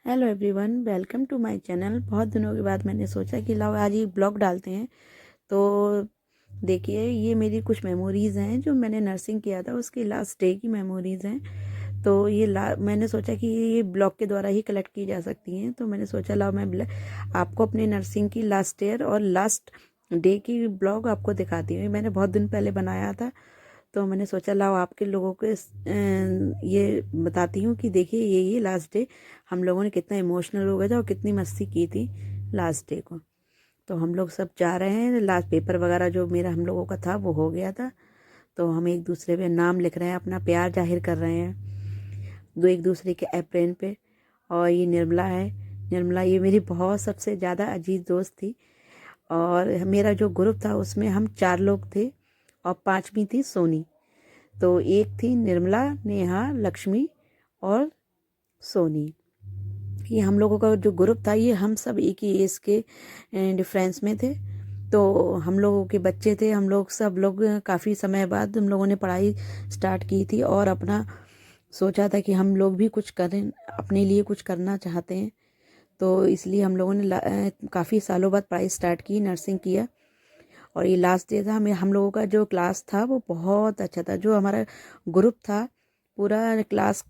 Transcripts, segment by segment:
Hello everyone, welcome to my channel. बहुत दिनों के बाद मैंने सोचा कि लाओ आज ये ब्लॉग डालते हैं। तो देखिए, ये मेरी कुछ मेमोरीज़ हैं जो मैंने नर्सिंग किया था उसकी लास्ट डे की मेमोरीज़ हैं। तो ये मैंने सोचा कि ये ब्लॉग के द्वारा ही कलेक्ट की जा सकती हैं। तो मैंने सोचा लाओ मैं आपको अपने नर्सिंग की लास्ट ईयर और लास्ट डे की ब्लॉग आपको दिखाती हूँ। मैंने बहुत दिन पहले बनाया था, तो मैंने सोचा लाओ आपके लोगों को ये बताती हूँ कि देखिए ये लास्ट डे हम लोगों ने कितना इमोशनल हो गया था और कितनी मस्ती की थी लास्ट डे को। तो हम लोग सब जा रहे हैं, लास्ट पेपर वगैरह जो मेरा हम लोगों का था वो हो गया था। तो हम एक दूसरे पे नाम लिख रहे हैं, अपना प्यार जाहिर कर रहे हैं एक दूसरे के एप्रेन पे। और ये निर्मला है। निर्मला ये मेरी बहुत सबसे ज़्यादा अजीज दोस्त थी। और मेरा जो ग्रुप था उसमें हम 4 लोग थे और 5वीं थी सोनी। तो एक थी निर्मला, नेहा, लक्ष्मी और सोनी। ये हम लोगों का जो ग्रुप था, ये हम सब एक ही एज के डिफरेंस में थे। तो हम लोगों के बच्चे थे, हम लोग सब लोग काफ़ी समय बाद हम लोगों ने पढ़ाई स्टार्ट की थी और अपना सोचा था कि हम लोग भी कुछ करें, अपने लिए कुछ करना चाहते हैं। तो इसलिए हम लोगों ने काफ़ी सालों बाद पढ़ाई स्टार्ट की, नर्सिंग किया। और ये लास्ट डे था। हम लोगों का जो क्लास था वो बहुत अच्छा था। जो हमारा ग्रुप था पूरा क्लास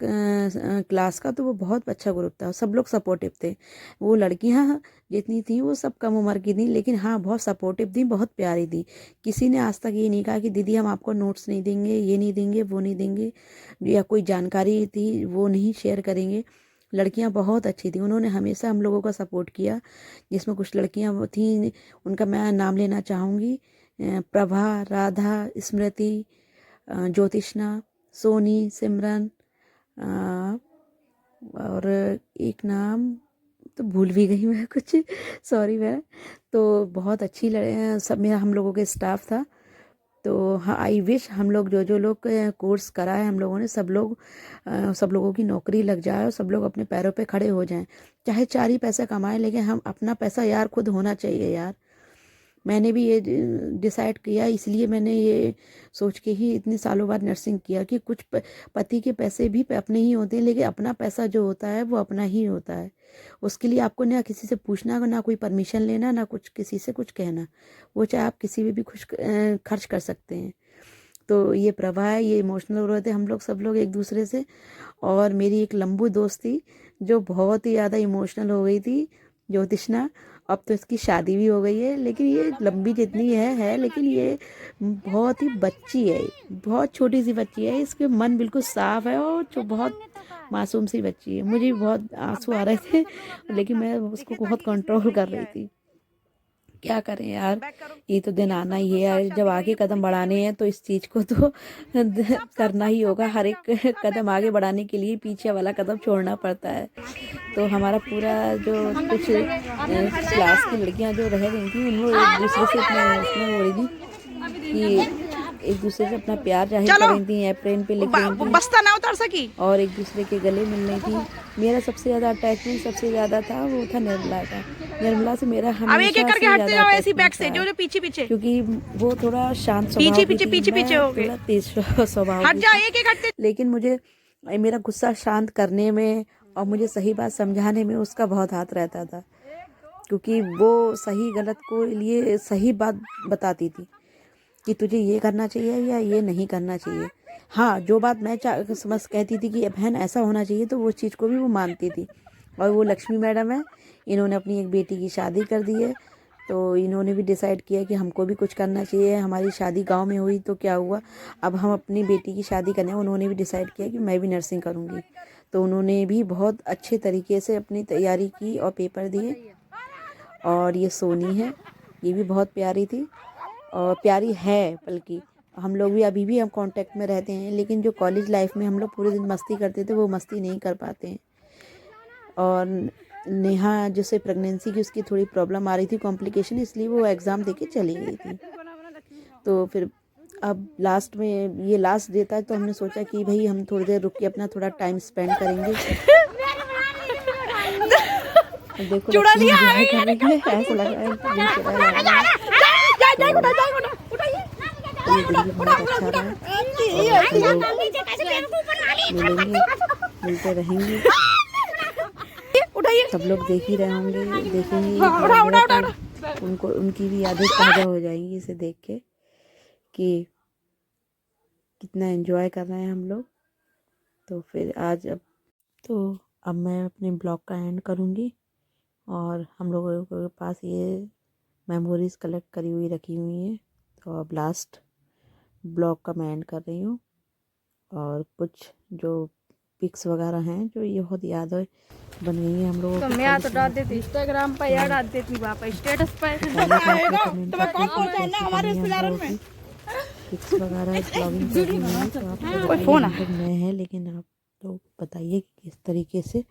का, तो वो बहुत अच्छा ग्रुप था। सब लोग सपोर्टिव थे। वो लड़कियां जितनी थी वो सब कम उम्र की थी, लेकिन हाँ बहुत सपोर्टिव थी, बहुत प्यारी थी। किसी ने आज तक ये नहीं कहा कि दीदी हम आपको नोट्स नहीं देंगे, ये नहीं देंगे, वो नहीं देंगे, या कोई जानकारी थी वो नहीं शेयर करेंगे। लड़कियां बहुत अच्छी थी, उन्होंने हमेशा हम लोगों का सपोर्ट किया। जिसमें कुछ लड़कियां थी, उनका मैं नाम लेना चाहूँगी। प्रभा, राधा, स्मृति, ज्योतिष्ना, सोनी, सिमरन, और एक नाम तो भूल भी गई मैं कुछ, सॉरी मैं। तो बहुत अच्छी सब मेरा हम लोगों के स्टाफ था। तो हाँ, आई विश हम लोग जो लोग कोर्स करा है हम लोगों ने, सब लोगों की नौकरी लग जाए और सब लोग अपने पैरों पे खड़े हो जाएं। चाहे 4 ही पैसा कमाएं, लेकिन हम अपना पैसा यार खुद होना चाहिए यार। मैंने भी ये डिसाइड किया, इसलिए मैंने ये सोच के ही इतने सालों बाद नर्सिंग किया कि कुछ पति के पैसे भी अपने ही होते हैं, लेकिन अपना पैसा जो होता है वो अपना ही होता है। उसके लिए आपको ना किसी से पूछना, ना कोई परमिशन लेना, ना कुछ किसी से कुछ कहना। वो चाहे आप किसी में भी कुछ खर्च कर सकते हैं। तो ये प्रभा है, ये इमोशनल हो रहे थे हम लोग सब लोग एक दूसरे से। और मेरी एक लंबू दोस्त थी जो बहुत ही ज़्यादा इमोशनल हो गई थी, ज्योतिष्ना। अब तो इसकी शादी भी हो गई है, लेकिन ये लंबी जितनी है, लेकिन ये बहुत ही बच्ची है, बहुत छोटी सी बच्ची है। इसके मन बिल्कुल साफ है और जो बहुत मासूम सी बच्ची है। मुझे भी बहुत आंसू आ रहे थे, लेकिन मैं उसको बहुत कंट्रोल कर रही थी। क्या करें यार, ये तो दिन आना ही है यार। जब आगे कदम बढ़ाने हैं तो इस चीज़ को तो करना ही होगा। हर एक कदम आगे बढ़ाने के लिए पीछे वाला कदम छोड़ना पड़ता है। तो हमारा पूरा जो कुछ क्लास की लड़कियां जो रह रही थी, उन लोग एक दूसरे से इतना इमोशनल हो रही थी कि एक दूसरे से अपना प्यार जाहिर कर रही थी, एप्रेन पे लिख रही थी, बस्ता ना उतर सकी और एक दूसरे के गले मिल रही थी। मेरा सबसे ज़्यादा अटैचमेंट सबसे ज़्यादा था वो था निर्मला का। निर्मला से मेरा अब एक एक हमेशा करके से हटते ज़्यादा जाओ ऐसी बैक अटैचमेंट से, था, जो पीछे पीछे क्योंकि वो थोड़ा शांत स्वभाव पीछे की पीछे थी, पीछे मैं पीछे हो गए। थोड़ा तेज स्वभाव हट की जा, थी। एक एक हटते। लेकिन मुझे मेरा गुस्सा शांत करने में और मुझे सही बात समझाने में उसका बहुत हाथ रहता था, क्योंकि वो सही गलत को लिए सही बात बताती थी कि तुझे ये करना चाहिए या ये नहीं करना चाहिए। हाँ, जो बात मैं समझ कहती थी कि बहन ऐसा होना चाहिए, तो वो चीज़ को भी वो मानती थी। और वो लक्ष्मी मैडम है, इन्होंने अपनी एक बेटी की शादी कर दी है। तो इन्होंने भी डिसाइड किया कि हमको भी कुछ करना चाहिए। हमारी शादी गांव में हुई तो क्या हुआ, अब हम अपनी बेटी की शादी करने, उन्होंने भी डिसाइड किया कि मैं भी नर्सिंग करूँगी। तो उन्होंने भी बहुत अच्छे तरीके से अपनी तैयारी की और पेपर दिए। और ये सोनी है, ये भी बहुत प्यारी थी और प्यारी है, बल्कि हम लोग भी अभी भी हम कांटेक्ट में रहते हैं। लेकिन जो कॉलेज लाइफ में हम लोग पूरे दिन मस्ती करते थे, वो मस्ती नहीं कर पाते हैं। और नेहा जिसे प्रेगनेंसी की उसकी थोड़ी प्रॉब्लम आ रही थी, कॉम्प्लिकेशन, इसलिए वो एग्ज़ाम देके चली गई थी। तो फिर अब लास्ट में ये लास्ट डे था, तो हमने सोचा कि भाई हम थोड़ी देर रुक के अपना थोड़ा टाइम स्पेंड करेंगे। देखो लक्ष्मी एंजॉय कर रही है, ऐसा लग रहा है ये दिन भी बहुत अच्छा रहा और हम लोग मिलेंगे, मिलते रहेंगे। सब लोग देख ही रहे होंगे, देखेंगे ये ब्लॉग तो उनको उनकी भी यादें ताज़ा हो जाएंगी इसे देख के कि कितना एंजॉय कर रहे हैं हम लोग। तो फिर अब मैं अपने ब्लॉग का एंड करूँगी और हम लोगों के पास ये मेमोरीज़ कलेक्ट करी हुई रखी हुई हैं। तो अब लास्ट ब्लॉग का मैं एंड कर रही हूँ और कुछ जो पिक्स वगैरह हैं जो ये बहुत याद बन गई है हम लोगों तो की। मैं तो डाल देती इंस्टाग्राम पर या डाल देती वहाँ पर स्टेटस पर। पिक्स वगैरह ब्लॉगिंग करनी है तो आप बताइए, हम लोग नए हैं लेकिन आप लोग बताइए कि किस तरीके से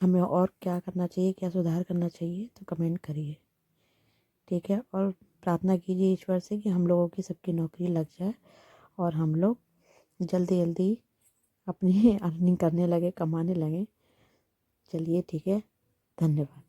हमें और क्या करना चाहिए, क्या सुधार करना चाहिए, तो कमेंट करिए, ठीक है। और प्रार्थना कीजिए ईश्वर से कि हम लोगों की सबकी नौकरी लग जाए और हम लोग जल्दी जल्दी अपनी अर्निंग करने लगे, कमाने लगे। चलिए ठीक है, धन्यवाद।